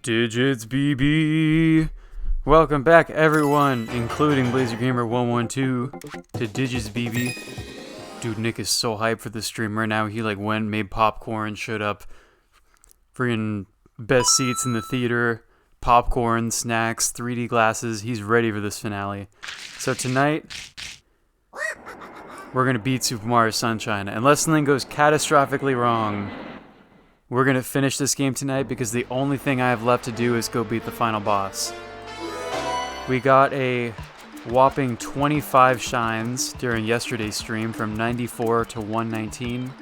Digitsbby! Welcome back, everyone, including BlazerGamer112, to Digitsbby. Dude, Nick is so hyped for this stream right now. He went, made popcorn, showed up, freaking best seats in the theater, popcorn, snacks, 3D glasses. He's ready for this finale. So tonight, we're gonna beat Super Mario Sunshine. Unless something goes catastrophically wrong, we're gonna finish this game tonight because the only thing I have left to do is go beat the final boss. We got a whopping 25 shines during yesterday's stream, from 94 to 119.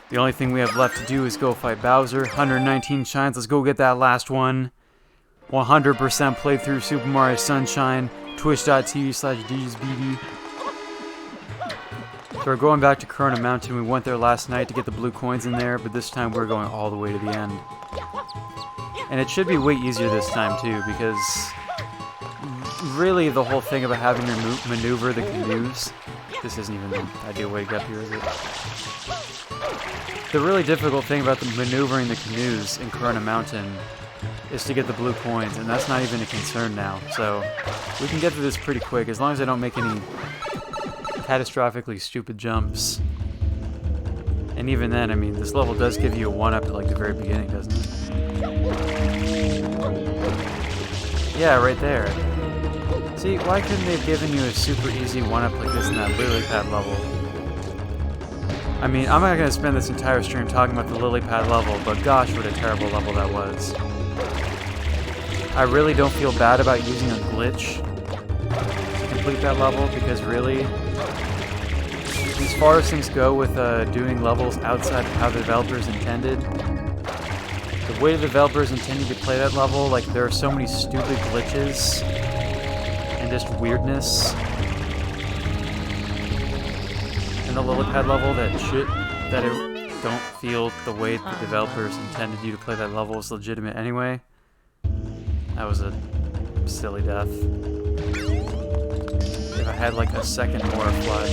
The only thing we have left to do is go fight Bowser. 119 shines, let's go get that last one. 100% playthrough Super Mario Sunshine, twitch.tv/Digitsbby. So we're going back to Corona Mountain. We went there last night to get the blue coins in there, but this time we're going all the way to the end. And it should be way easier this time too, because really the whole thing about having to maneuver the canoes, this isn't even the ideal way to get up here, is it? The really difficult thing about maneuvering the canoes in Corona Mountain is to get the blue coins, and that's not even a concern now. So we can get through this pretty quick, as long as I don't make any catastrophically stupid jumps. And even then, I mean, this level does give you a 1-up at the very beginning, doesn't it? Yeah, right there. See, why couldn't they have given you a super easy 1-up like this in that lily pad level? I mean, I'm not going to spend this entire stream talking about the lily pad level, but gosh, what a terrible level that was. I really don't feel bad about using a glitch to complete that level, because really, as far as things go with doing levels outside of how the developers intended, the way the developers intended to play that level, there are so many stupid glitches and just weirdness in the lily pad level that it don't feel the way the developers intended you to play that level is legitimate anyway. That was a silly death. If I had a second more flood, I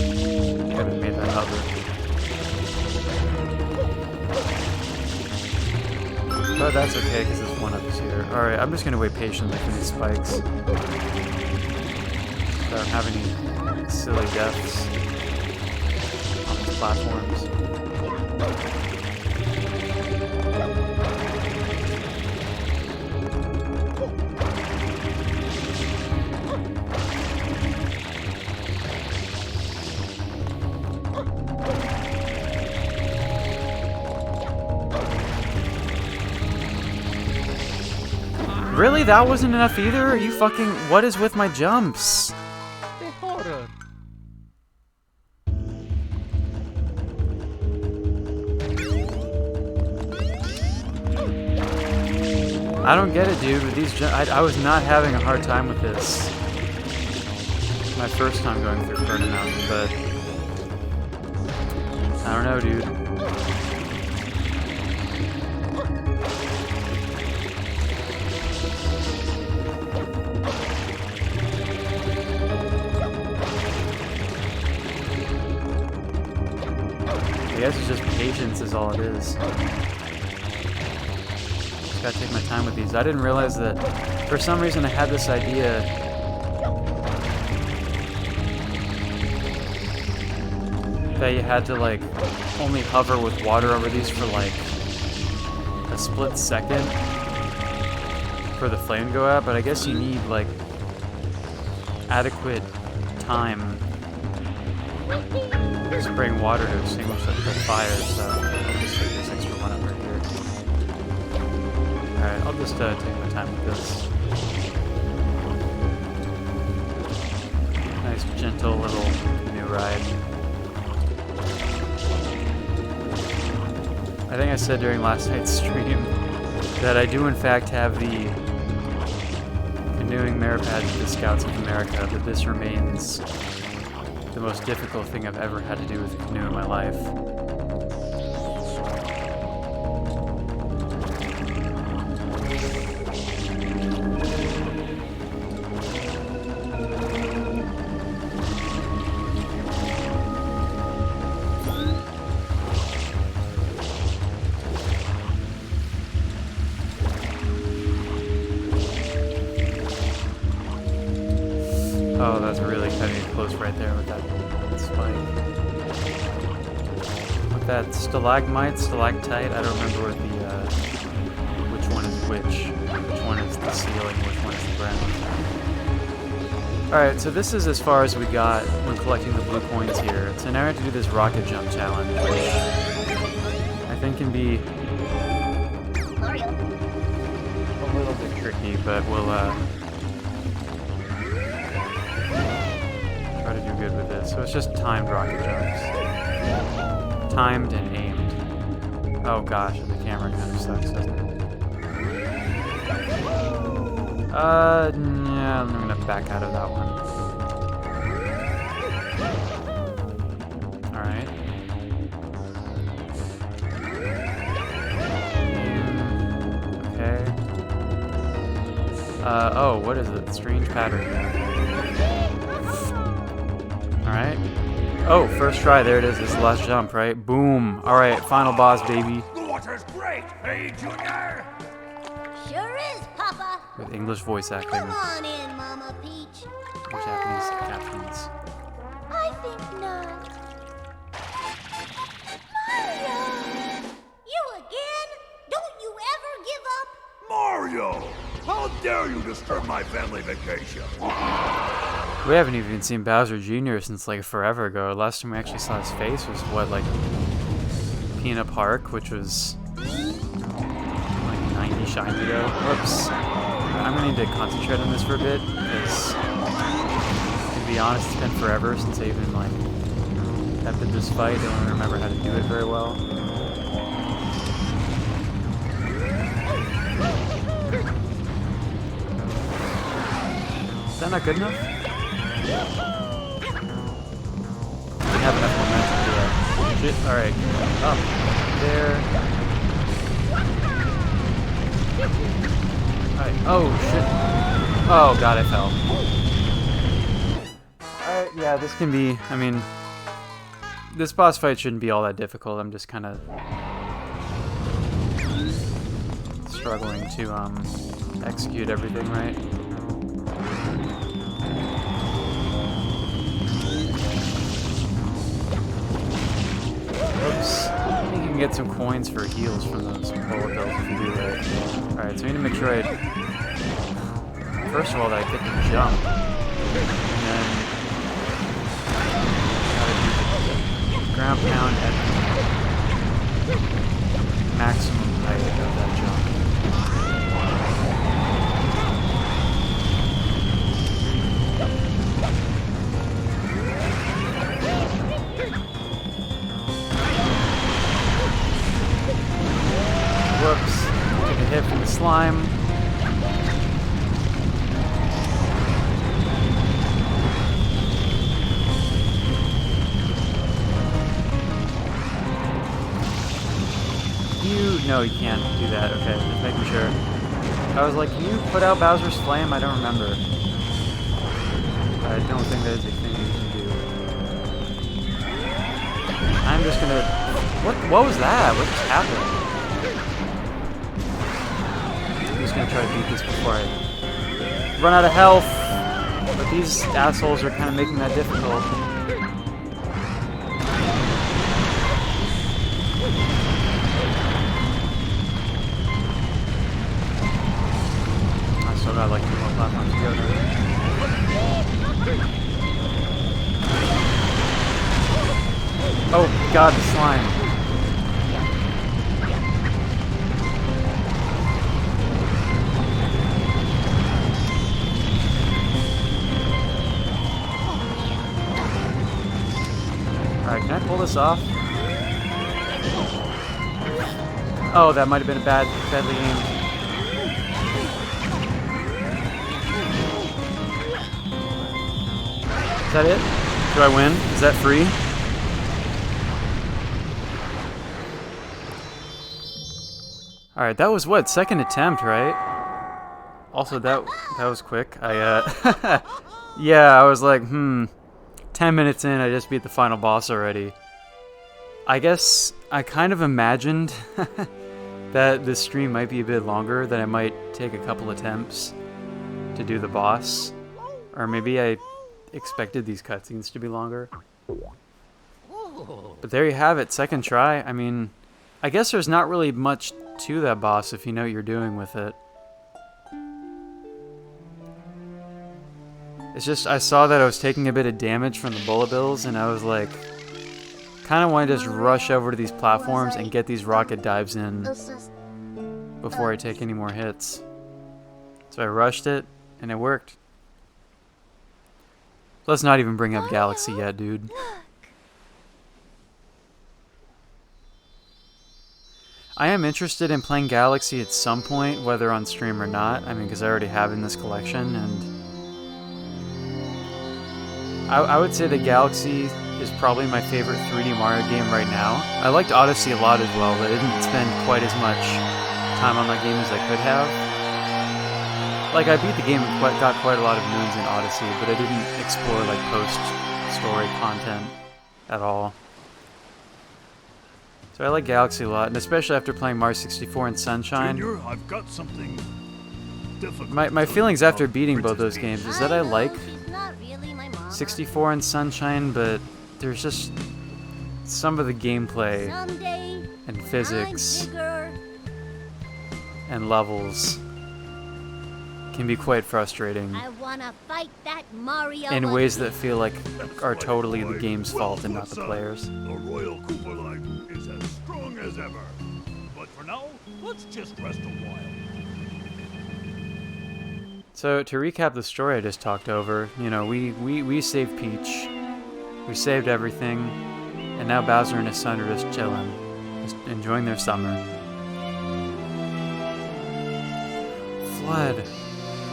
could have made that hover. But that's okay, because this 1-up is here. Alright, I'm just going to wait patiently for these spikes. So I don't have any silly deaths on these platforms. Really? That wasn't enough either? Are you fucking... What is with my jumps? I don't get it, dude. With these I was not having a hard time with this. My first time going through Corona Mountain, but... I don't know, dude. I guess it's just patience is all it is. Just gotta take my time with these. I didn't realize that, for some reason I had this idea that you had to only hover with water over these for a split second for the flame to go out, but I guess you need adequate time spraying water to extinguish the fire, so I'll just take this extra 1-up right here. Alright, I'll just take my time with this. Nice, gentle little new ride. I think I said during last night's stream that I do in fact have the canoeing merit badge of the Scouts of America, but this remains the most difficult thing I've ever had to do with a canoe in my life. Oh, that's really cutting it close right there with that spike. With that stalagmite, stalactite, I don't remember what which one is which. Which one is the ceiling, which one is the ground. Alright, so this is as far as we got when collecting the blue coins here. So now we have to do this rocket jump challenge, which I think can be a little bit tricky, but we'll try to do good with this. So it's just timed rocket jumps. Timed and aimed. Oh gosh, the camera kind of sucks, doesn't it? Yeah, I'm gonna back out of that one. Alright. Okay. Oh, what is it? Strange pattern. Alright. Oh, first try, there it is. This is the last jump, right? Boom. Alright, final boss, baby. The water's great, hey, Junior? Sure is, Papa. With English voice acting. Come on in, Mama Peach. And Japanese captions. I think not. Mario! You again? Don't you ever give up? Mario! How dare you disturb my family vacation? We haven't even seen Bowser Jr. since like forever ago. Last time we actually saw his face was what, like Peanut Park, which was like 90 shines ago. Whoops. I'm gonna need to concentrate on this for a bit, because to be honest, it's been forever since I even like attempted this fight. I don't remember how to do it very well. Is that not good enough? I have enough momentum to that. Shit, alright. Up. There. Alright. Oh, shit. Oh, God, I fell. Alright, yeah, this can be, I mean, this boss fight shouldn't be all that difficult. I'm just kind of struggling to, execute everything right. Oops. I think you can get some coins for heals from those bullet bills if you do that. Alright, so we need to make sure first of all, that I get the jump. And then gotta do the ground pound at maximum height of that jump. Whoops. Took a hit from the slime. No, you can't do that. Okay, just making sure. I was like, can you put out Bowser's Flame? I don't remember. I don't think that is a thing you can do. I'm just gonna... What was that? What just happened? I'm just gonna try to beat this before I run out of health. But these assholes are kind of making that difficult. I still got like 2 more platforms to go. Oh god, the slime. Alright, can I pull this off? Oh, that might have been a badly aimed. Is that it? Do I win? Is that free? Alright, that was what? Second attempt, right? Also, that was quick. Yeah, I was like, 10 minutes in, I just beat the final boss already. I guess I kind of imagined that this stream might be a bit longer, that I might take a couple attempts to do the boss. Or maybe I expected these cutscenes to be longer. But there you have it, second try. I mean, I guess there's not really much to that boss if you know what you're doing with it. It's just, I saw that I was taking a bit of damage from the bullet bills, and I was like, kind of want to just rush over to these platforms and get these rocket dives in before I take any more hits. So I rushed it, and it worked. Let's not even bring up Galaxy yet, dude. I am interested in playing Galaxy at some point, whether on stream or not. I mean, because I already have in this collection, and I would say that Galaxy is probably my favorite 3D Mario game right now. I liked Odyssey a lot as well, but I didn't spend quite as much time on that game as I could have. Like, I beat the game and got quite a lot of moons in Odyssey, but I didn't explore, like, post-story content at all. So I like Galaxy a lot, and especially after playing Mario 64 and Sunshine. Junior, I've got something difficult. My feelings after beating both those games is that I like She's not really my mama. 64 and Sunshine, but there's just some of the gameplay Someday, and physics I'm bigger. and levels can be quite frustrating I wanna fight that Mario in ways that again. feel like are totally the game's fault and not the players. The Royal Koopa line is as strong as ever. But for now, let's just rest a while. So to recap the story I just talked over, you know, we saved Peach, we saved everything, and now Bowser and his son are just chilling, just enjoying their summer. Flood.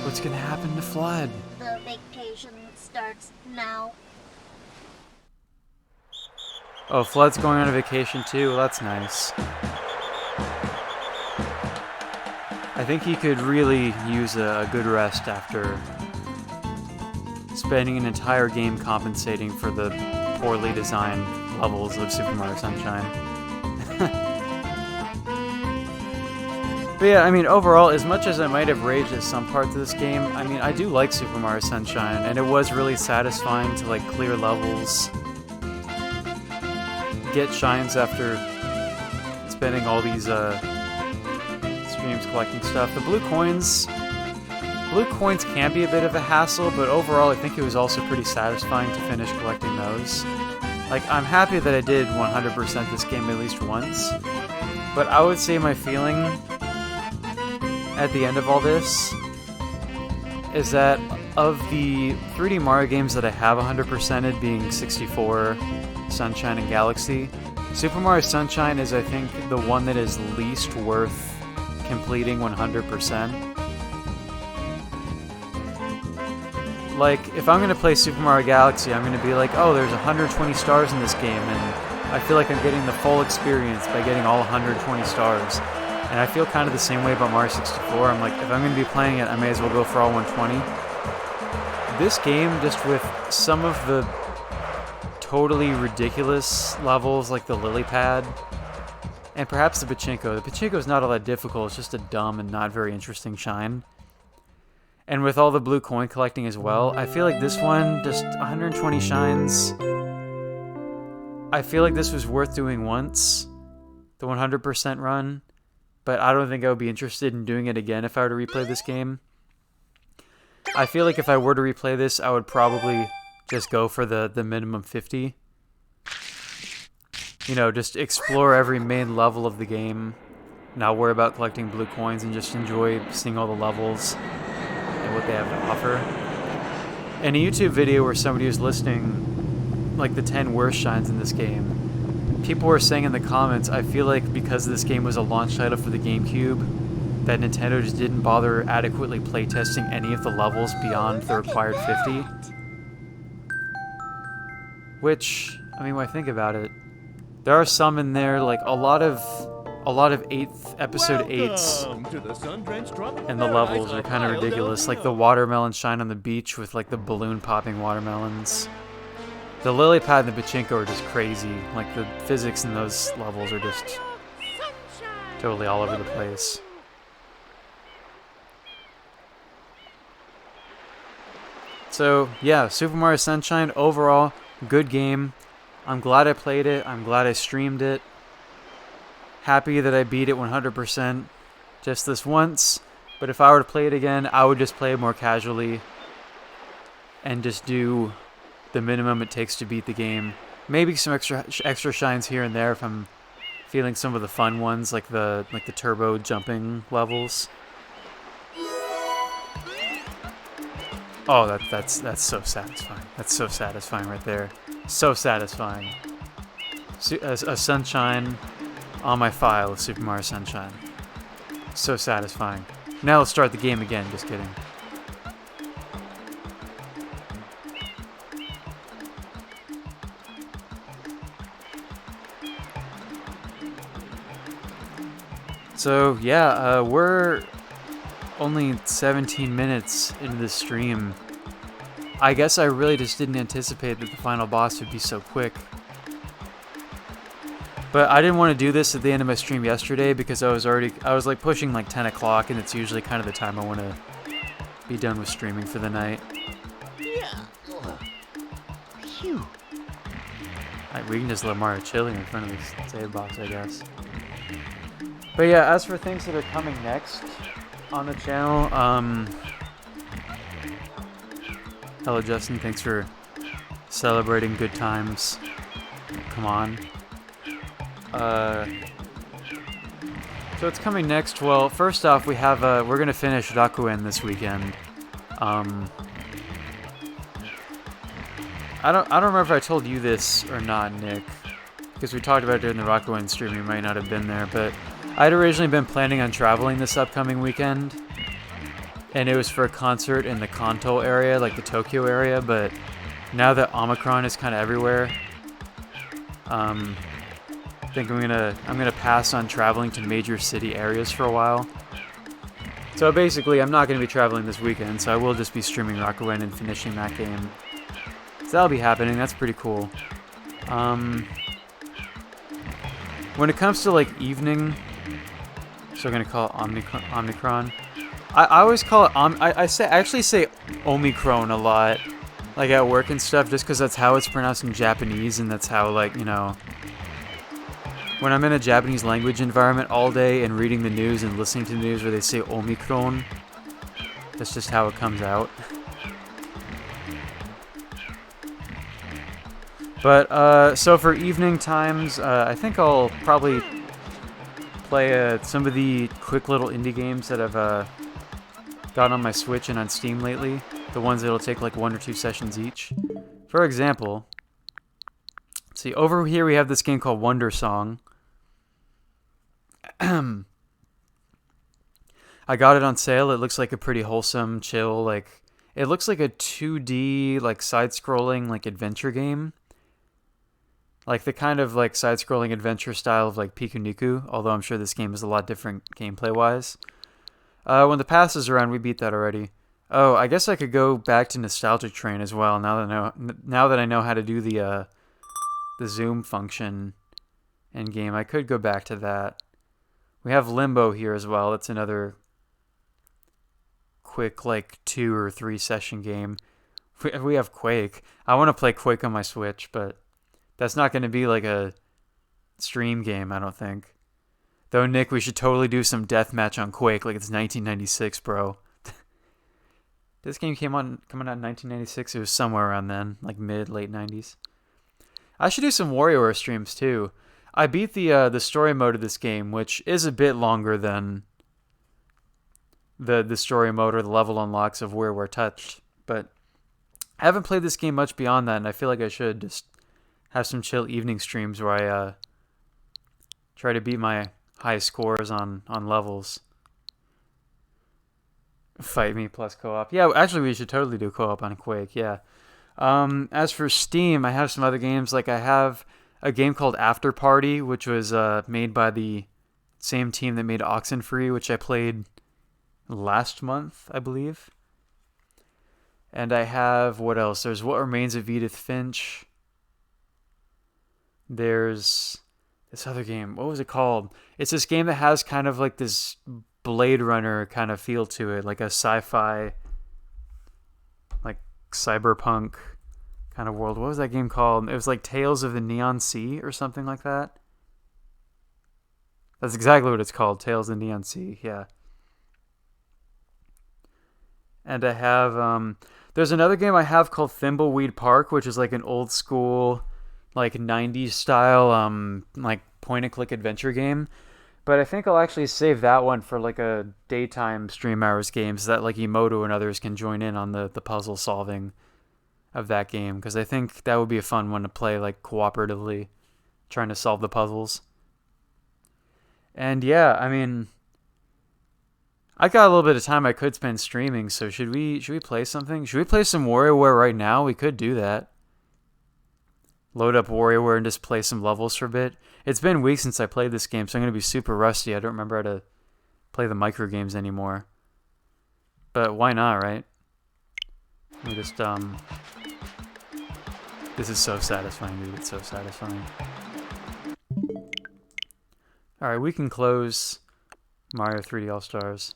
What's gonna happen to Flood? The vacation starts now. Oh, Flood's going on a vacation too? Well, that's nice. I think he could really use a good rest after spending an entire game compensating for the poorly designed levels of Super Mario Sunshine. But yeah, I mean, overall, as much as I might have raged at some parts of this game, I mean, I do like Super Mario Sunshine, and it was really satisfying to, like, clear levels, get shines after spending all these, streams collecting stuff. The blue coins can be a bit of a hassle, but overall, I think it was also pretty satisfying to finish collecting those. Like, I'm happy that I did 100% this game at least once, but I would say my feeling at the end of all this is that of the 3D Mario games that I have 100%ed, being 64, Sunshine, and Galaxy, Super Mario Sunshine is, I think, the one that is least worth completing 100%. Like, if I'm gonna play Super Mario Galaxy, I'm gonna be like, oh, there's 120 stars in this game, and I feel like I'm getting the full experience by getting all 120 stars. And I feel kind of the same way about Mario 64. I'm like, if I'm going to be playing it, I may as well go for all 120. This game, just with some of the totally ridiculous levels, like the lily pad, and perhaps the pachinko. The pachinko is not all that difficult. It's just a dumb and not very interesting shine. And with all the blue coin collecting as well, I feel like this one, just 120 shines. I feel like this was worth doing once, the 100% run. But I don't think I would be interested in doing it again if I were to replay this game. I feel like if I were to replay this, I would probably just go for the minimum 50. You know, just explore every main level of the game, not worry about collecting blue coins, and just enjoy seeing all the levels and what they have to offer. In a YouTube video where somebody was listing like the 10 worst shines in this game, people were saying in the comments, I feel like because this game was a launch title for the GameCube, that Nintendo just didn't bother adequately playtesting any of the levels beyond the required 50. Which, I mean, when I think about it, there are some in there, like a lot of episode 8s, and the levels are kind of ridiculous, like the watermelon shine on the beach with like the balloon popping watermelons. The lily pad and the pachinko are just crazy. Like, the physics in those levels are just totally all over the place. So, yeah, Super Mario Sunshine, overall, good game. I'm glad I played it. I'm glad I streamed it. Happy that I beat it 100% just this once. But if I were to play it again, I would just play it more casually and just do the minimum it takes to beat the game. Maybe some extra shines here and there if I'm feeling some of the fun ones, like the turbo jumping levels. Oh, that's so satisfying. That's so satisfying right there. So satisfying. A sunshine on my file of Super Mario Sunshine. So satisfying. Now let's start the game again. Just kidding. So yeah, we're only 17 minutes into the stream. I guess I really just didn't anticipate that the final boss would be so quick. But I didn't want to do this at the end of my stream yesterday because I was like pushing like 10 o'clock, and it's usually kind of the time I want to be done with streaming for the night. Yeah. Phew. We can just let Mario chill in front of this save box, I guess. But yeah, as for things that are coming next on the channel, hello Justin, thanks for celebrating good times. Come on. So it's coming next. Well, first off, we have we're gonna finish Rakuen this weekend. I don't remember if I told you this or not, Nick, because we talked about it during the Rakuen stream. You might not have been there, but I'd originally been planning on traveling this upcoming weekend, and it was for a concert in the Kanto area, like the Tokyo area. But now that Omicron is kind of everywhere, I think I'm gonna pass on traveling to major city areas for a while. So basically, I'm not gonna be traveling this weekend, so I will just be streaming Rakuen and finishing that game. So that'll be happening. That's pretty cool. When it comes to like evening, so I'm gonna call it Omicron. I always call it I actually say Omicron a lot, like at work and stuff, just because that's how it's pronounced in Japanese, and that's how, like, you know, when I'm in a Japanese language environment all day and reading the news and listening to the news where they say Omicron, that's just how it comes out. But so for evening times, I think I'll probably play some of the quick little indie games that I've got on my Switch and on Steam lately. The ones that'll take like 1 or 2 sessions each. For example, let's see, over here we have this game called Wonder Song. I got it on sale. It looks like a pretty wholesome, chill, like, it looks like a 2D, like, side-scrolling, like, adventure game. Like the kind of like side-scrolling adventure style of like Pikuniku, although I'm sure this game is a lot different gameplay-wise. When the pass is around, we beat that already. Oh, I guess I could go back to Nostalgia Train as well. Now that I know how to do the zoom function in game, I could go back to that. We have Limbo here as well. It's another quick like 2 or 3 session game. We have Quake. I want to play Quake on my Switch, but that's not going to be like a stream game, I don't think. Though, Nick, we should totally do some deathmatch on Quake like it's 1996, bro. This game coming out in 1996. It was somewhere around then, like late 90s. I should do some WarioWare streams too. I beat the story mode of this game, which is a bit longer than the story mode or the level unlocks of WarioWare Touch, but I haven't played this game much beyond that, and I feel like I should just have some chill evening streams where I try to beat my high scores on levels. Fight me plus co-op. Yeah, actually we should totally do co-op on Quake, yeah. As for Steam, I have some other games. Like I have a game called After Party, which was made by the same team that made Oxenfree, which I played last month, I believe. And I have, what else? There's What Remains of Edith Finch. There's this other game. What was it called? It's this game that has kind of like this Blade Runner kind of feel to it, like a sci-fi, like cyberpunk kind of world. What was that game called? It was like Tales of the Neon Sea or something like that. That's exactly what it's called, Tales of the Neon Sea, yeah. And I have, there's another game I have called Thimbleweed Park, which is like an old school, like 90s style, like point-and-click adventure game. But I think I'll actually save that one for like a daytime stream hours game so that like Emoto and others can join in on the puzzle solving of that game. Because I think that would be a fun one to play like cooperatively, trying to solve the puzzles. And yeah, I mean, I got a little bit of time I could spend streaming, so should we play something? Should we play some WarioWare right now? We could do that. Load up WarioWare and just play some levels for a bit. It's been weeks since I played this game, so I'm going to be super rusty. I don't remember how to play the micro games anymore. But why not, right? Let me just, this is so satisfying, dude. It's so satisfying. Alright, we can close Mario 3D All-Stars.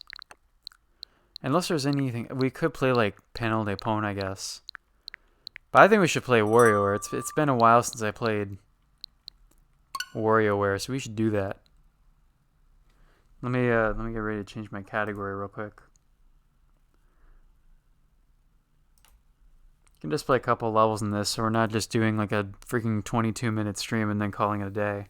Unless there's anything... We could play, like, Panel de Pon, I guess. But I think we should play WarioWare. It's been a while since I played WarioWare, so we should do that. Let me get ready to change my category real quick. You can just play a couple levels in this, so we're not just doing like a freaking 22-minute stream and then calling it a day.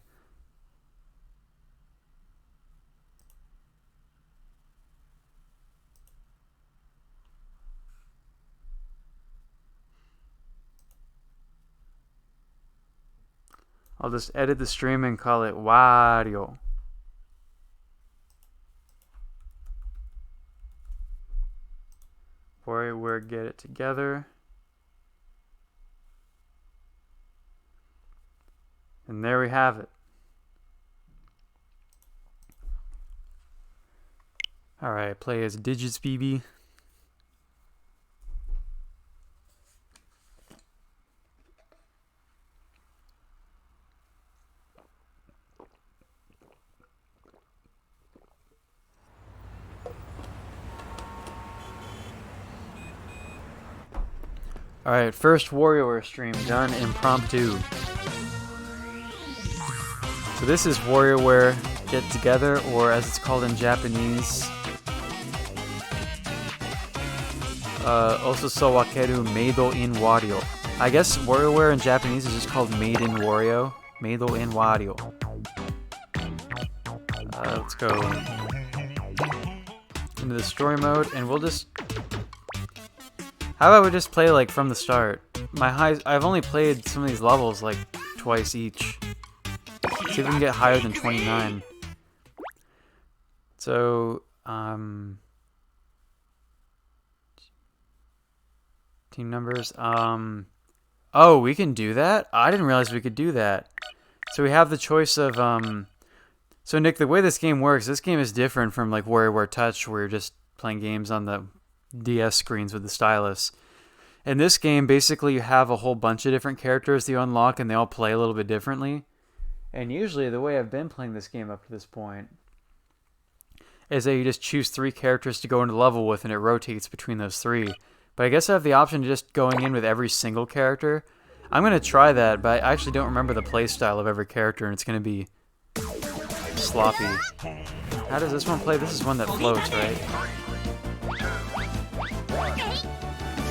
I'll just edit the stream and call it Wario. WarioWare, get it together. And there we have it. Alright, play as Digitsbby. Alright, first WarioWare stream done impromptu. So this is WarioWare Get Together, or as it's called in Japanese, Osuso Wakeru Meido in Wario. I guess WarioWare in Japanese is just called Made in Wario. Meido in Wario. Let's go into the story mode, and we'll just... How about we just play like from the start? I've only played some of these levels like twice each. See if we can get higher than 29. So, team numbers. Oh, we can do that? I didn't realize we could do that. So we have the choice of, so Nick, the way this game works, this game is different from like WarioWare Touch, where you're just playing games on the DS screens with the stylus. In this game, basically you have a whole bunch of different characters that you unlock, and they all play a little bit differently. And usually the way I've been playing this game up to this point is that you just choose 3 characters to go into level with, and it rotates between those 3. But I guess I have the option of just going in with every single character. I'm going to try that, but I actually don't remember the playstyle of every character, and it's going to be sloppy. How does this one play? This is one that floats, right?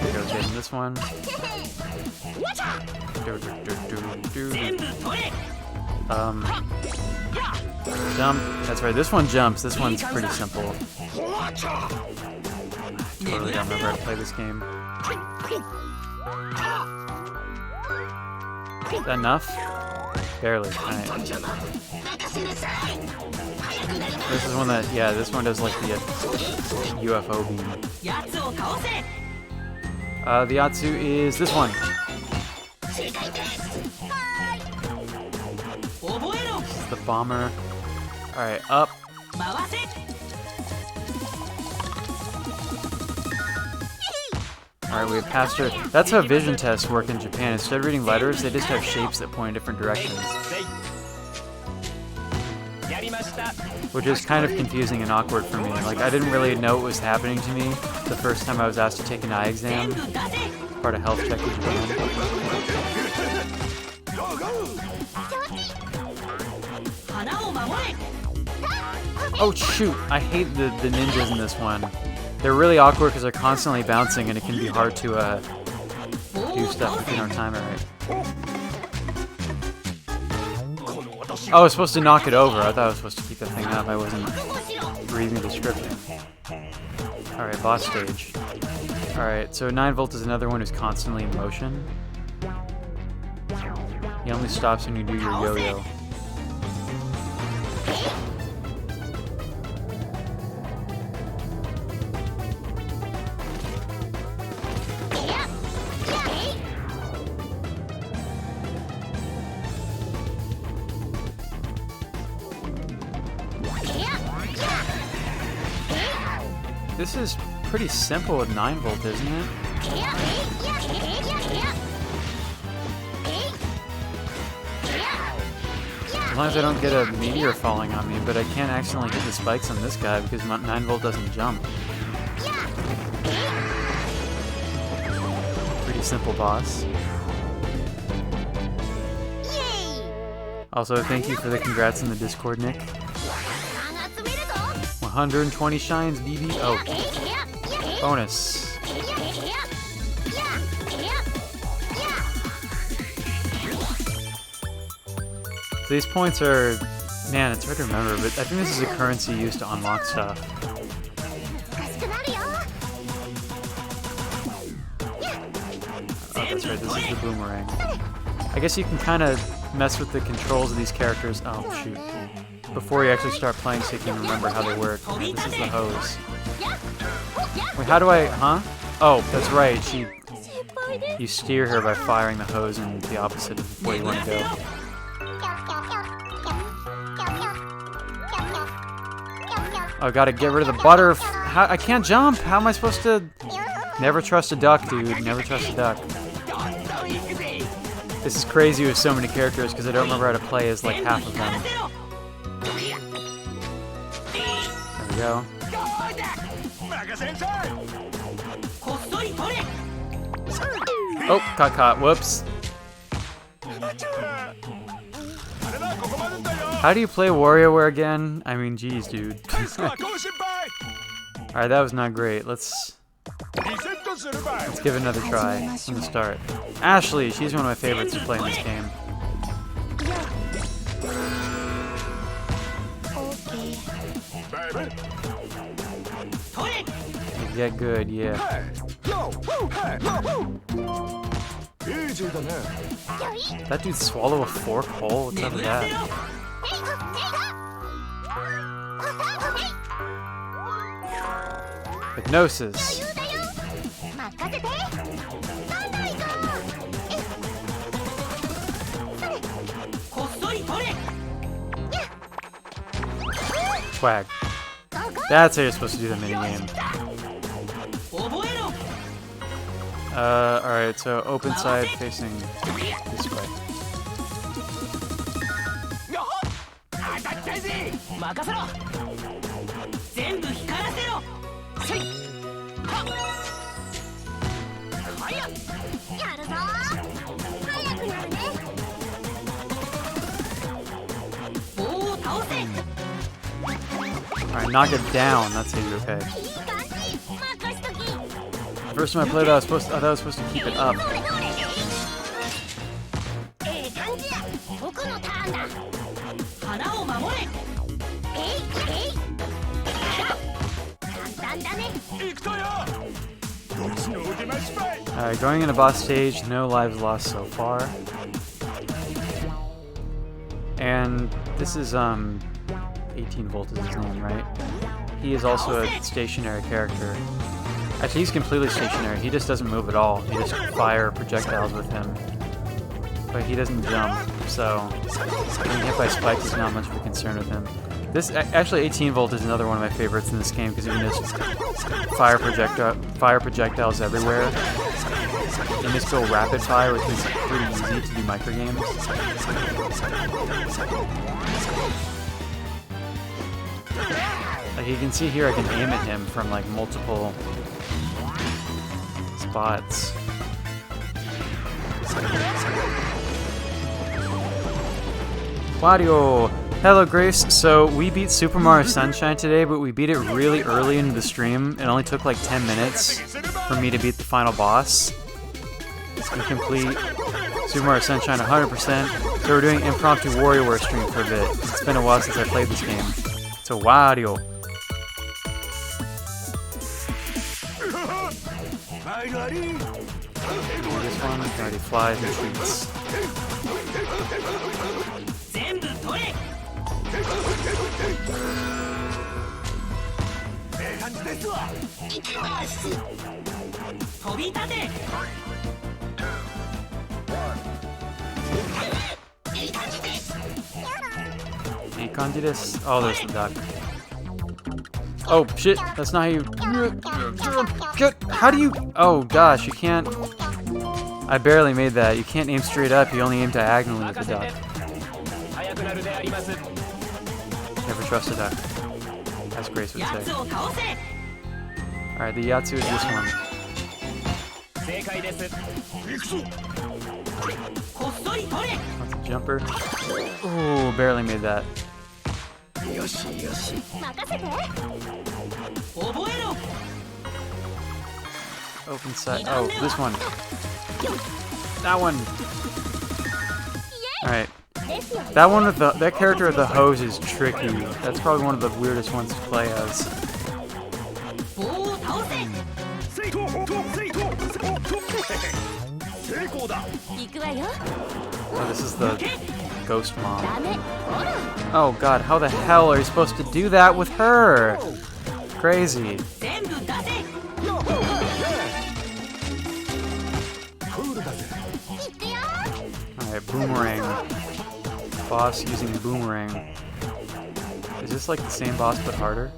There goes getting this one. Jump. That's right, this one jumps. This one's pretty simple. Totally don't remember how to play this game. Is that enough? Barely. Alright. This is one that, yeah, this one does like the UFO beam. The Yatsu is this one. This is the bomber. Alright, up. Alright, we have passed her. That's how vision tests work in Japan. Instead of reading letters, they just have shapes that point in different directions. Which is kind of confusing and awkward for me. Like, I didn't really know what was happening to me the first time I was asked to take an eye exam. part of health check in Japan. Oh shoot! I hate the ninjas in this one. They're really awkward because they're constantly bouncing and it can be hard to do stuff if you don't time it right. Oh, I was supposed to knock it over. I thought I was supposed to keep the thing up. I wasn't reading the description. Alright, boss stage. Alright, so 9 Volt is another one who's constantly in motion. He only stops when you do your yo-yo. This is pretty simple with 9 Volt, isn't it? As long as I don't get a meteor falling on me, but I can't accidentally hit the spikes on this guy because 9 Volt doesn't jump. Pretty simple boss. Also, thank you for the congrats in the Discord, Nick. 120 shines, BB. Oh, bonus. So these points are, man, it's hard to remember, but I think this is a currency used to unlock stuff. Oh, that's right, this is the boomerang. I guess you can kind of mess with the controls of these characters. Oh, shoot. Before you actually start playing so you can remember how they work. Yeah, this is the hose. Wait, how do I... Huh? Oh, that's right. You steer her by firing the hose in the opposite of where you want to go. Oh, I gotta get rid of the butter. I can't jump. How am I supposed to... Never trust a duck, dude. Never trust a duck. This is crazy with so many characters because I don't remember how to play as like half of them. There we go. Oh, caught. Whoops. How do you play WarioWare again? I mean, geez, dude. Alright, that was not great. Let's give it another try from the start. Ashley, she's one of my favorites to play in this game. Get good, yeah. That dude swallow a fork whole? What's up with that? Hypnosis. Swag. That's how you're supposed to do the minigame. Alright, so open side facing this way. Alright, knock it down. That's how you okay. First time I played that, I thought I was supposed to keep it up. Alright, going into boss stage, no lives lost so far. And this is 18 Volt is his name, right? He is also a stationary character. Actually, he's completely stationary. He just doesn't move at all. You just fire projectiles with him. But he doesn't jump, so getting hit by spikes is not much of a concern with him. This actually 18 Volt is another one of my favorites in this game because you can just fire projectiles everywhere. And just go rapid fire, which is pretty easy to do microgames. Like you can see here, I can aim at him from like multiple spots. Wario! Hello, Grace. So, we beat Super Mario Sunshine today, but we beat it really early into the stream. It only took like 10 minutes for me to beat the final boss. And complete Super Mario Sunshine 100%. So we're doing impromptu WarioWare stream for a bit. It's been a while since I played this game. So Wario. This one already flies and shoots. Oh, there's the duck. Oh shit, that's not how you... How do you... Oh gosh, you can't... I barely made that. You can't aim straight up, you only aim diagonally with the duck. Never trust a duck. As Grace would say. Alright, the Yatsu is this one. That's a jumper. Ooh, barely made that. Open side. Oh, this one. That one. Alright. That one with the that character with the hose is tricky. That's probably one of the weirdest ones to play as. Oh, this is the ghost mom. Oh god, how the hell are you supposed to do that with her? Crazy. Alright, boomerang. Boss using boomerang. Is this like the same boss but harder?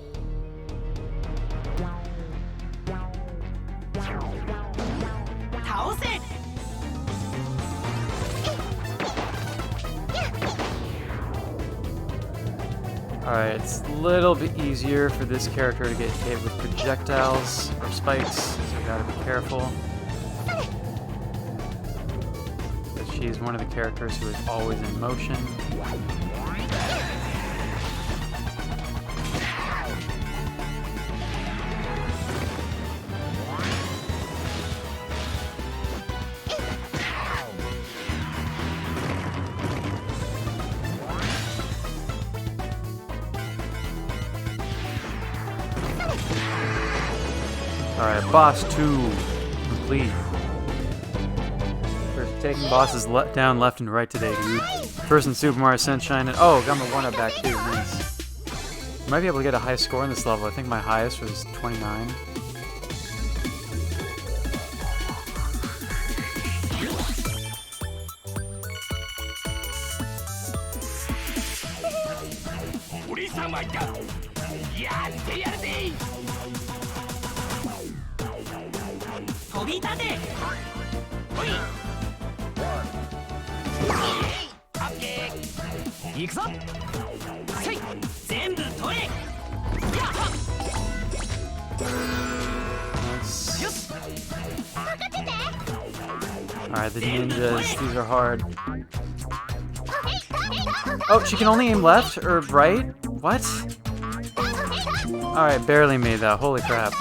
Alright, it's a little bit easier for this character to get hit with projectiles or spikes, so we gotta be careful. But she's one of the characters who is always in motion. Alright, boss 2 complete. We're taking bosses down left and right today, dude. First in Super Mario Sunshine, and oh, got my 1-up back too, nice. Might be able to get a high score in this level. I think my highest was 29. Alright, the ninjas, these are hard. Oh, she can only aim left or right? What? Alright, barely made that, holy crap.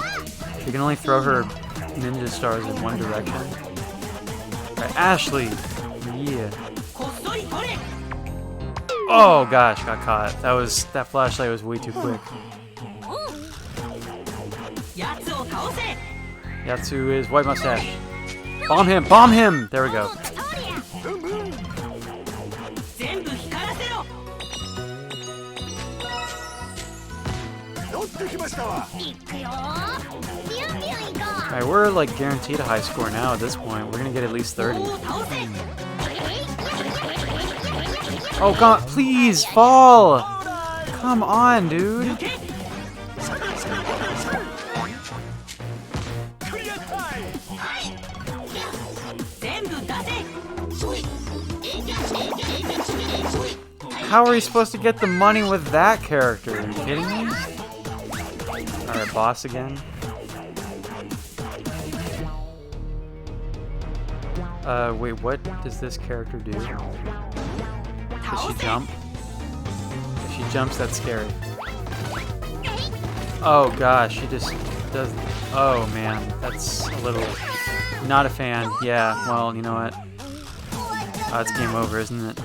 She can only throw her ninja stars in one direction. Alright, Ashley! Yeah. Oh gosh, got caught. That flashlight was way too quick. Yatsu is white mustache. Bomb him! Bomb him! There we go. Alright, we're like guaranteed a high score now at this point. We're gonna get at least 30. Oh god, please fall! Come on, dude. How are you supposed to get the money with that character? Are you kidding me? Alright, boss again. Wait, what does this character do? Does she jump? If she jumps, that's scary. Oh gosh, she just does... Oh man, that's a little... Not a fan. Yeah, well, you know what? Oh, it's game over, isn't it?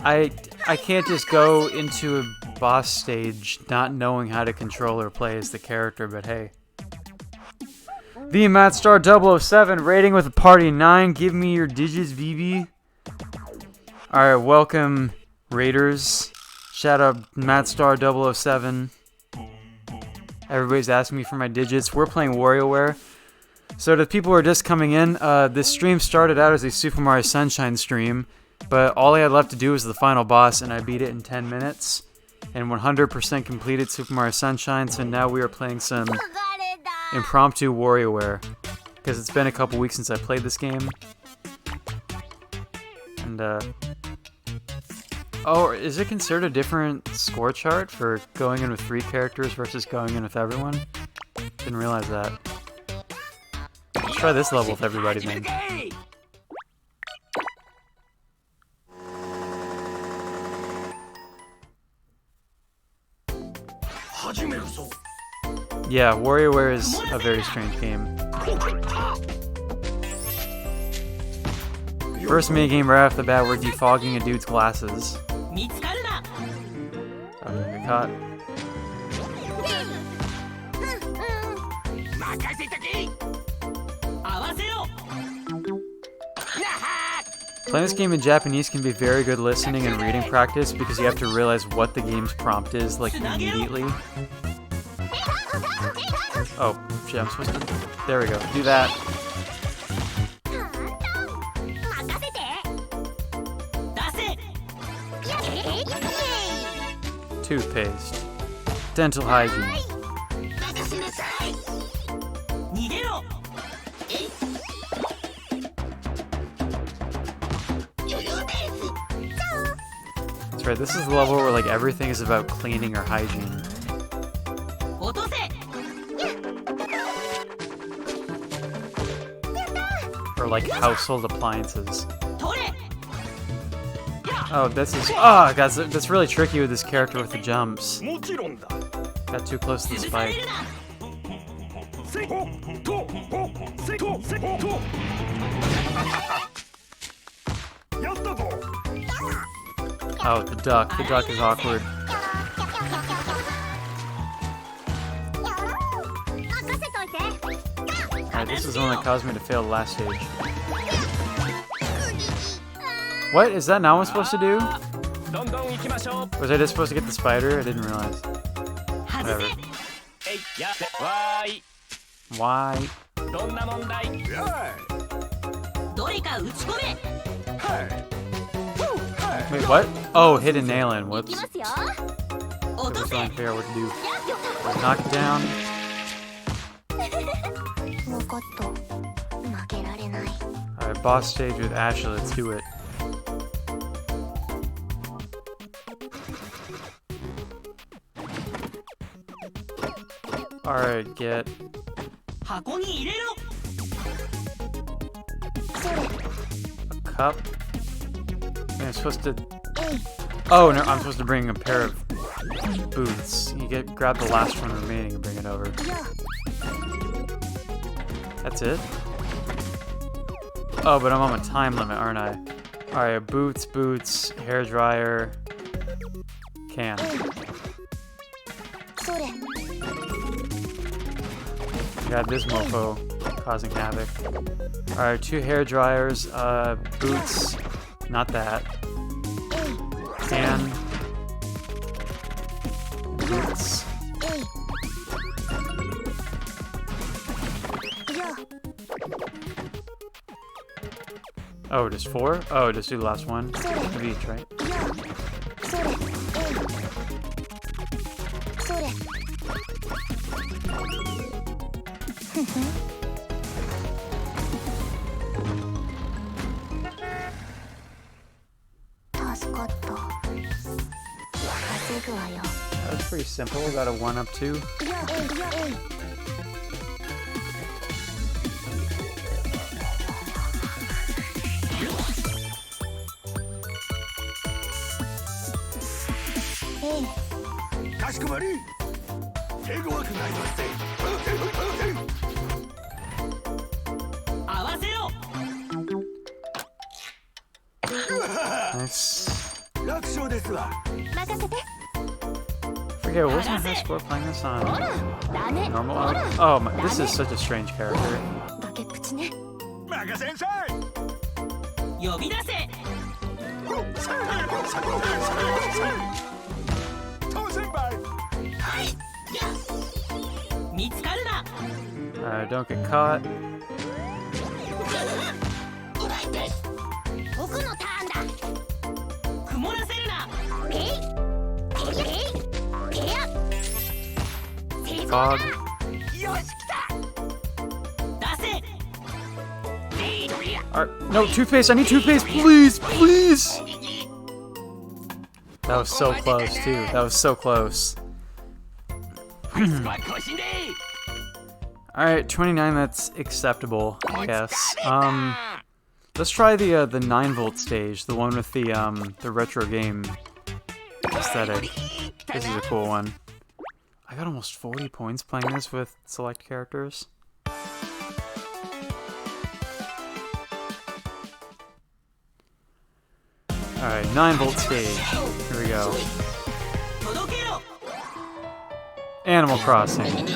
I can't just go into a boss stage not knowing how to control or play as the character, but hey. The Mattstar 007 rating with a party 9. Give me your Digitsbby. Alright, welcome Raiders. Shout out Mattstar 007. Everybody's asking me for my digits. We're playing WarioWare. So to people who are just coming in, this stream started out as a Super Mario Sunshine stream, but all I had left to do was the final boss, and I beat it in 10 minutes, and 100% completed Super Mario Sunshine, so now we are playing some impromptu WarioWare, because it's been a couple weeks since I played this game. And, oh, is it considered a different score chart for going in with 3 characters versus going in with everyone? Didn't realize that. Let's try this level with everybody then. Yeah, WarioWare is a very strange game. First minigame right off the bat, we're defogging a dude's glasses. I'm gonna get caught. Playing this game in Japanese can be very good listening and reading practice because you have to realize what the game's prompt is, like, immediately. Oh, shit, I'm supposed to... There we go. Do that. Toothpaste. Dental hygiene. That's right, this is the level where, like, everything is about cleaning or hygiene. Or, like, household appliances. Oh, this is... Oh, guys, that's really tricky with this character with the jumps. Got too close to the spike. Oh, the duck. The duck is awkward. Alright, this is the one that caused me to fail the last stage. What? Is that not what I'm supposed to do? Was I just supposed to get the spider? I didn't realize. Whatever. Why? Wait, what? Oh, hit a nail in. Whoops. I was trying to figure out what to do. Knock it down. Alright, boss stage with Ashley. Let's do it. Alright, get... A cup? I'm supposed to... Oh, no, I'm supposed to bring a pair of boots. You grab the last one remaining and bring it over. That's it? Oh, but I'm on a time limit, aren't I? Alright, boots, hairdryer, can. Got this mofo causing havoc. Alright, 2 hairdryers, boots, not that. Can. Boots. Oh, just 4? Oh, just do the last one. Of each, right? That's pretty simple. Got a 1-up 2. Nice. 楽勝ですわ。任せて。 Forget, what was my high score playing this on ほら、ダメ。 normal ほ mode? ら Oh, my, this is such a strange character. 崖っぷちね。任せんさい。呼び出せ。当先輩。見つかるな。 Don't get caught. 僕のターンだ。曇らせるな。えい。えい。えいや。成功 Fog. だ。よし、来た。出せ。 Alright, no, toothpaste, I need toothpaste, please, please! That was so close, too. That was so close. Alright, 29, that's acceptable, I guess. Let's try the 9-volt stage, the one with the retro game aesthetic. This is a cool one. I got almost 40 points playing this with select characters. Alright, 9-volt stage. Here we go. Animal Crossing.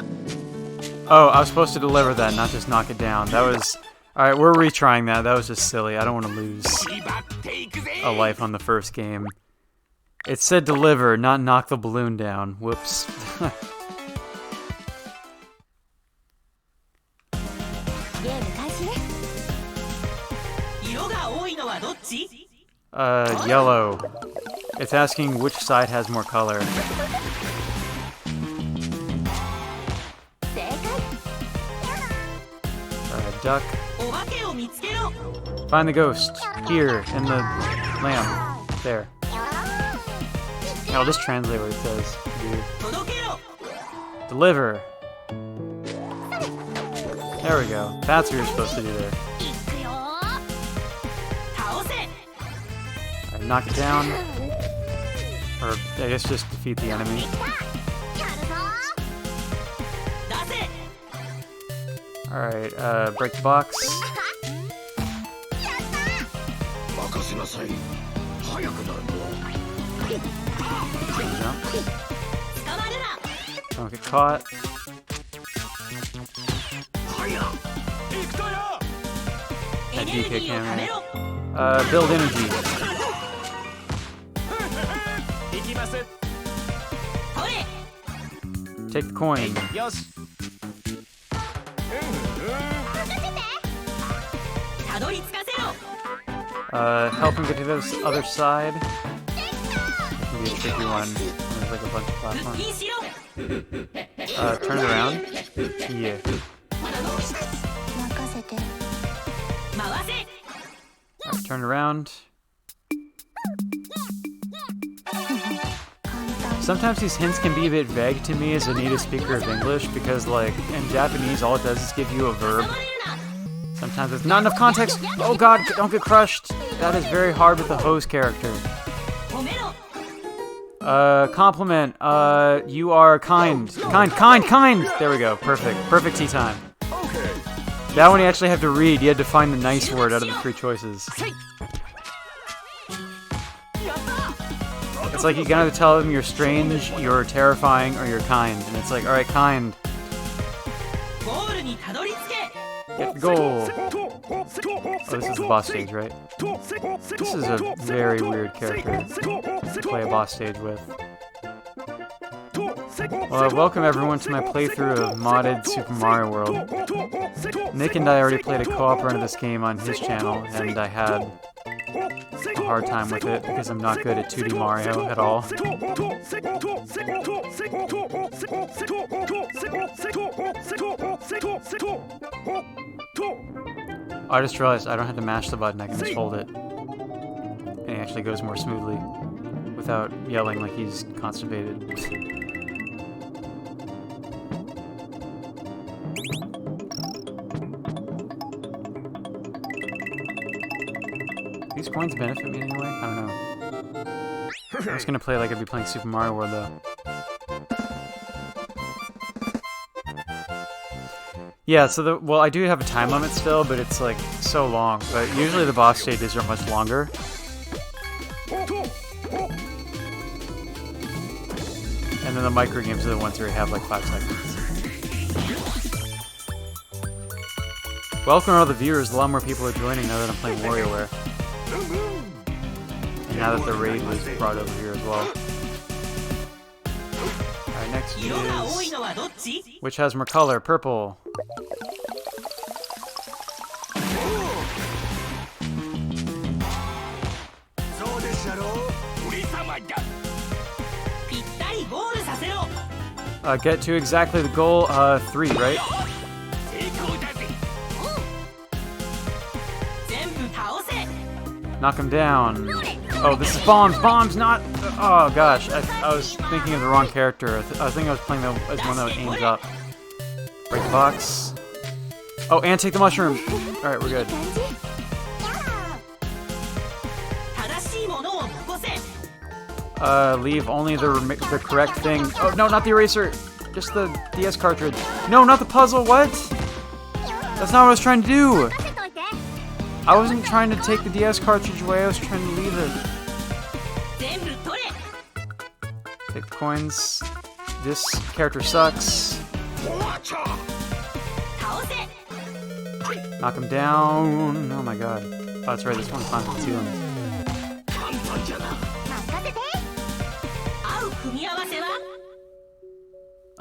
Oh, I was supposed to deliver that, not just knock it down. That was... Alright, we're retrying that. That was just silly. I don't want to lose a life on the first game. It said deliver, not knock the balloon down. Whoops. Yellow. It's asking which side has more color. Duck. Find the ghost. Here, in the lamp. There. I'll just translate what it says. Deliver. There we go. That's what you're supposed to do there. Alright, knock it down. Or, I guess just defeat the enemy. Alright, break the box. Jump. Don't get caught. That DK camera. Build energy. Take the coin. Help him get to this other side. That can be a tricky one. There's like a bunch of platforms. Turn it around. Yeah. Alright, turn around. Sometimes these hints can be a bit vague to me as a native speaker of English because, like, in Japanese, all it does is give you a verb. Sometimes there's not enough context. Oh god, don't get crushed. That is very hard with the hose character. Compliment. You are kind. Kind! There we go. Perfect. Perfect tea time. That one you actually have to read. You had to find the nice word out of the 3 choices. It's like you gotta tell them you're strange, you're terrifying, or you're kind. And it's like, alright, kind. Get the goal. Oh, this is the boss stage, right? This is a very weird character to play a boss stage with. Well, welcome everyone to my playthrough of modded Super Mario World. Nick and I already played a co-op run of this game on his channel, and I had a hard time with it because I'm not good at 2D Mario at all. I just realized I don't have to mash the button, I can just hold it. And it actually goes more smoothly without yelling like he's constipated. These coins benefit me anyway? I don't know. I was gonna play like I'd be playing Super Mario World though. Yeah, so well, I do have a time limit still, but it's like so long. But usually the boss stages are much longer. And then the micro games are the ones where you have like 5 seconds. Welcome to all the viewers. A lot more people are joining now that I'm playing WarioWare. And now that the raid was brought over here as well. Alright, next is... Which has more color? Purple. Get to exactly the goal, 3, right? Knock him down. Oh, this is bombs! Bombs, not... Oh, gosh. I was thinking of the wrong character. I think I was playing as one that aims up. Break the box. Oh, and take the mushroom! Alright, we're good. Leave only the correct thing. Oh, no, not the eraser! Just the DS cartridge. No, not the puzzle, what? That's not what I was trying to do! I wasn't trying to take the DS cartridge away, I was trying to leave it. Take the coins. This character sucks. Knock him down. Oh my god. Oh, that's right, this one climbs the ceiling.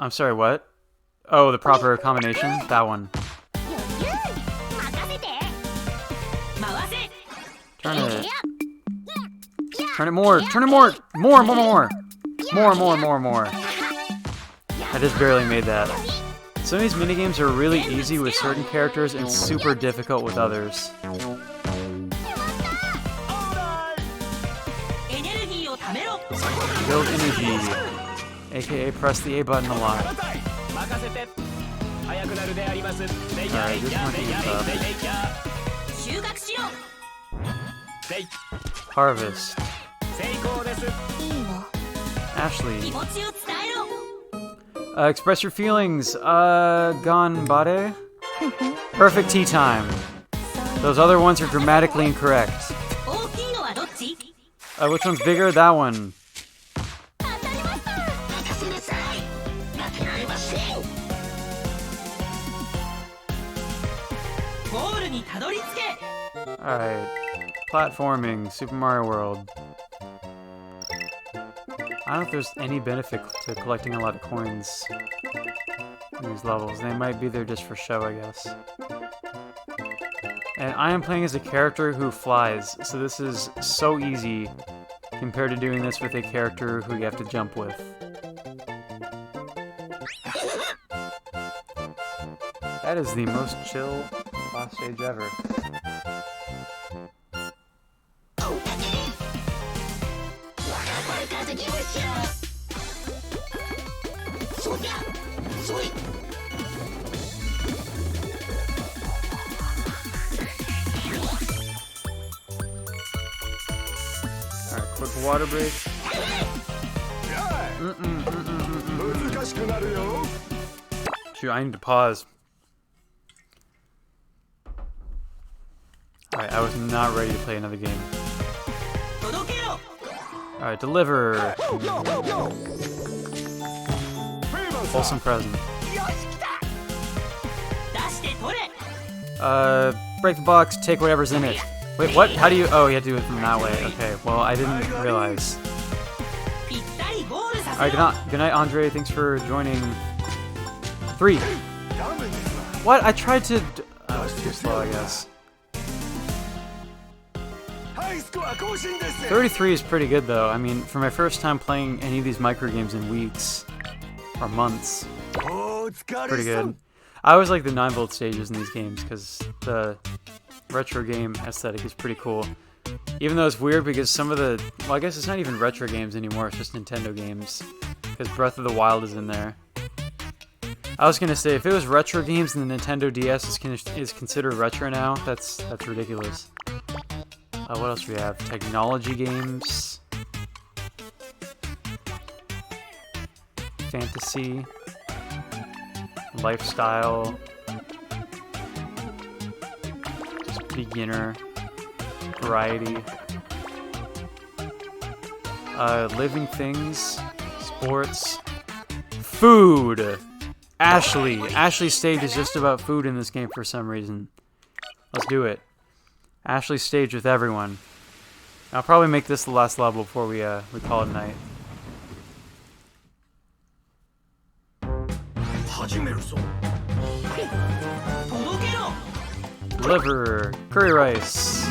I'm sorry, what? Oh, the proper combination? That one. Turn it. Turn it more! Turn it more! More! More! I just barely made that. Some of these minigames are really easy with certain characters and super difficult with others. Build energy, aka press the A button a lot. Alright, this one is tough. Harvest. Ashley. Express your feelings. Ganbare. Perfect tea time. Those other ones are grammatically incorrect. Which one's bigger? That one. Alright. Platforming. Super Mario World. I don't know if there's any benefit to collecting a lot of coins in these levels. They might be there just for show, I guess. And I am playing as a character who flies, so this is so easy compared to doing this with a character who you have to jump with. That is the most chill boss stage ever. Alright, quick water break. Shoot, I need to pause. Alright, I was not ready to play another game. Alright, deliver! Wholesome present. Break the box, take whatever's in it. Wait, what? How do you... Oh, you have to do it from that way. Okay, well, I didn't realize. Alright, good night, Andre. Thanks for joining. 3. What? I tried to... Oh, it's too slow, I guess. 33 is pretty good, though. I mean, for my first time playing any of these micro games in weeks or months, pretty good. I always like the 9-volt stages in these games because the retro game aesthetic is pretty cool. Even though it's weird because some of the... Well, I guess it's not even retro games anymore, it's just Nintendo games. Because Breath of the Wild is in there. I was gonna say, if it was retro games and the Nintendo DS is considered retro now, that's ridiculous. What else do we have? Technology games. Fantasy. Lifestyle. beginner, variety. Living things, sports, food. Ashley. Ashley's stage is just about food in this game for some reason. Let's do it. Ashley's stage with everyone. I'll probably make this the last level before we call it a night. Liver, curry rice.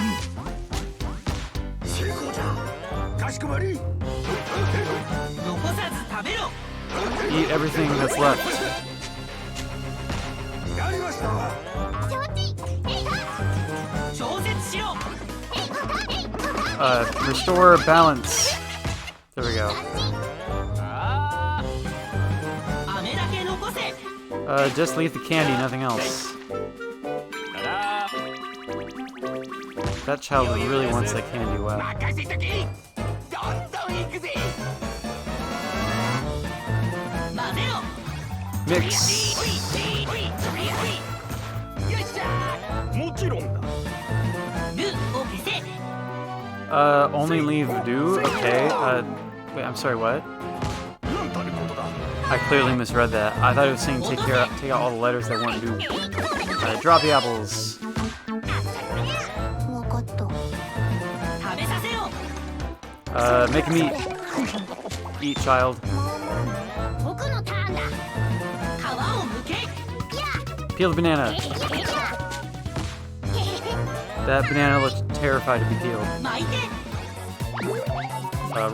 Eat everything that's left. Restore balance. There we go. Just leave the candy, nothing else. That child really wants that candy wet. Mix. Only leave do? Okay. Wait, I'm sorry, what? I clearly misread that. I thought it was saying take out all the letters that weren't do. Drop the apples. Make him eat. Eat, child. Peel the banana. That banana looks terrified to be peeled.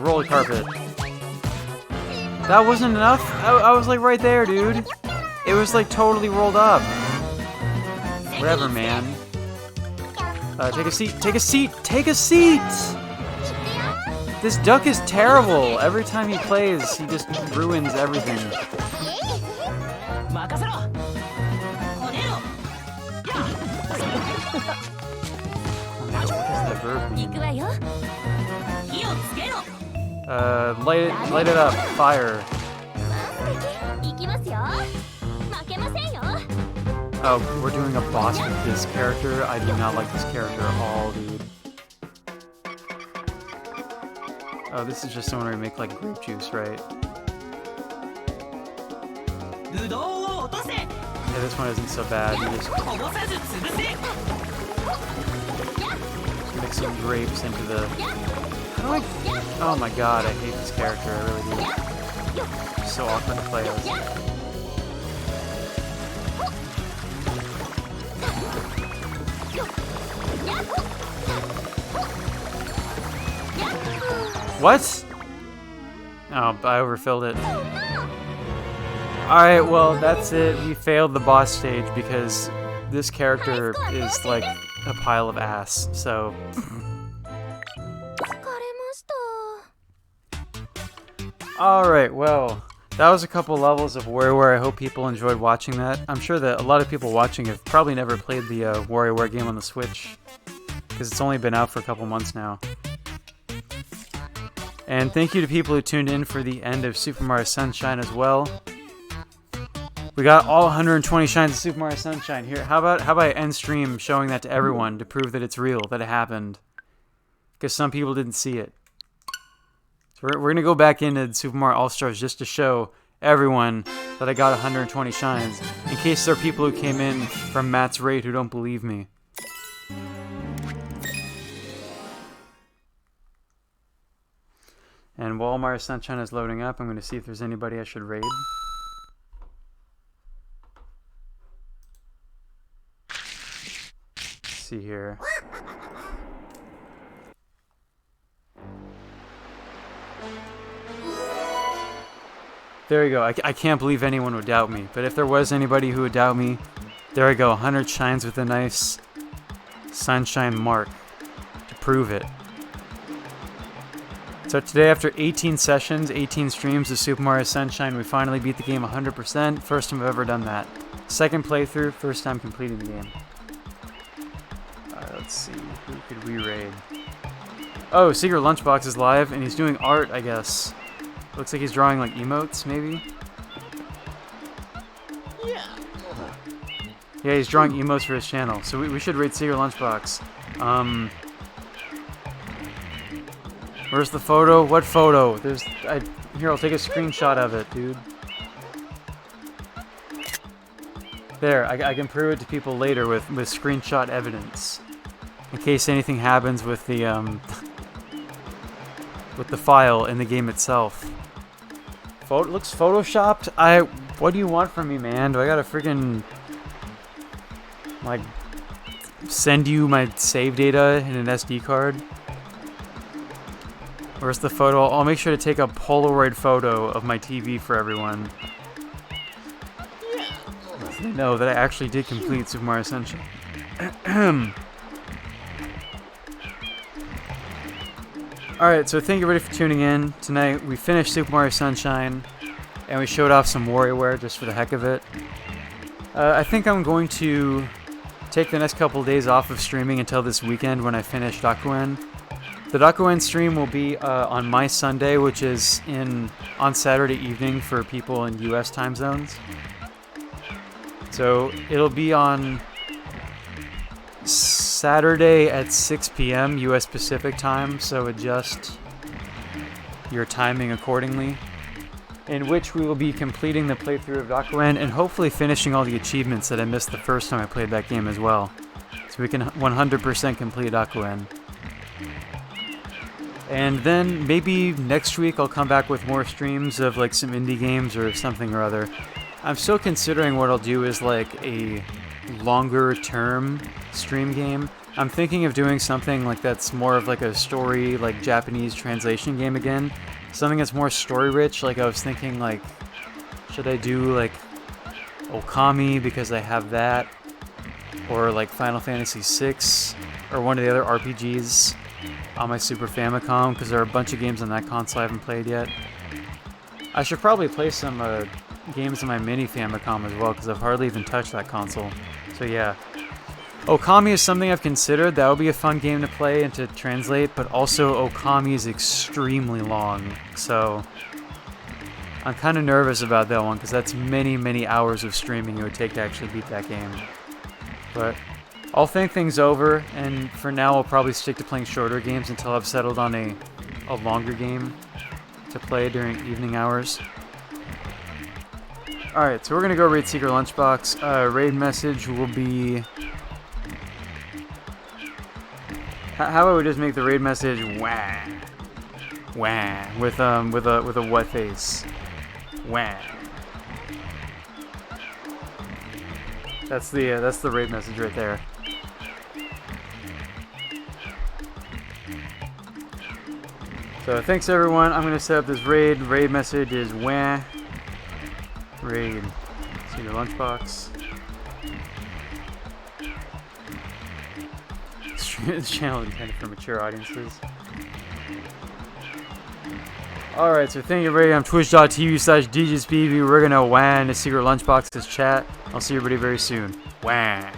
Roller carpet. That wasn't enough? I was like right there, dude. It was like totally rolled up. Whatever, man. Take a seat. Take a seat. Take a seat! This duck is terrible. Every time he plays, he just ruins everything. What does that verb mean? Light it up. Fire. Oh, we're doing a boss with this character? I do not like this character at all, dude. Oh, this is just someone where you make like grape juice, right? Yeah, this one isn't so bad. You just mix some grapes into the... How do I... Oh my god, I hate this character, I really do. It's so awkward to play as. What? Oh, I overfilled it. Alright, well, that's it. We failed the boss stage because this character is like a pile of ass, so... Alright, well, that was a couple levels of WarioWare. I hope people enjoyed watching that. I'm sure that a lot of people watching have probably never played the WarioWare game on the Switch, because it's only been out for a couple months now. And thank you to people who tuned in for the end of Super Mario Sunshine as well. We got all 120 shines of Super Mario Sunshine here. How about I end stream showing that to everyone to prove that it's real, that it happened? Because some people didn't see it. So we're going to go back into Super Mario All-Stars just to show everyone that I got 120 shines, in case there are people who came in from Matt's raid who don't believe me. And while Mario Sunshine is loading up, I'm going to see if there's anybody I should raid. Let's see here. There you go. I can't believe anyone would doubt me. But if there was anybody who would doubt me, there I go. 100 shines with a nice sunshine mark to prove it. So today, after 18 sessions, 18 streams of Super Mario Sunshine, we finally beat the game 100%. First time I've ever done that. Second playthrough, first time completing the game. Let's see. Who could we raid? Oh, Secret Lunchbox is live, and he's doing art, I guess. Looks like he's drawing like emotes, maybe? Yeah. Yeah, he's drawing emotes for his channel, so we should raid Secret Lunchbox. Where's the photo? What photo? Here, I'll take a screenshot of it, dude. There, I can prove it to people later with screenshot evidence. In case anything happens with the file in the game itself. Looks photoshopped? What do you want from me, man? Do I gotta freaking like send you my save data in an SD card? Where's the photo? I'll make sure to take a Polaroid photo of my TV for everyone. So they know that I actually did complete Super Mario Sunshine. Alright, so thank you everybody for tuning in. Tonight we finished Super Mario Sunshine, and we showed off some WarioWare just for the heck of it. I think I'm going to take the next couple of days off of streaming until this weekend when I finish Dakuen. The Dakuen stream will be on my Sunday, which is on Saturday evening for people in US time zones. So it'll be on Saturday at 6 p.m. US Pacific time, so adjust your timing accordingly. In which we will be completing the playthrough of Dakuen and hopefully finishing all the achievements that I missed the first time I played that game as well. So we can 100% complete Dakuen. And then maybe next week I'll come back with more streams of like some indie games or something or other. I'm still considering what I'll do is like a longer term stream game. I'm thinking of doing something like that's more of like a story, like Japanese translation game again. Something that's more story rich. Like I was thinking like, should I do like Okami because I have that? Or like Final Fantasy VI or one of the other RPGs on my Super Famicom, because there are a bunch of games on that console I haven't played yet. I should probably play some games on my mini Famicom as well, because I've hardly even touched that console. So yeah. Okami is something I've considered. That would be a fun game to play and to translate, but also Okami is extremely long, so I'm kind of nervous about that one, because that's many, many hours of streaming it would take to actually beat that game. But I'll think things over, and for now I'll probably stick to playing shorter games until I've settled on a longer game to play during evening hours. Alright, so we're going to go raid Secret Lunchbox. Raid message will be... How about we just make the raid message wah, wah, with a what face, wah. That's the raid message right there. So thanks everyone. I'm gonna set up this raid. Raid message is wah. Raid. See your lunchbox. This channel is intended for mature audiences. Alright, so thank you everybody. I'm twitch.tv/Digitsbby. We're gonna wah into Secret Lunchbox's chat. I'll see everybody very soon. Wah.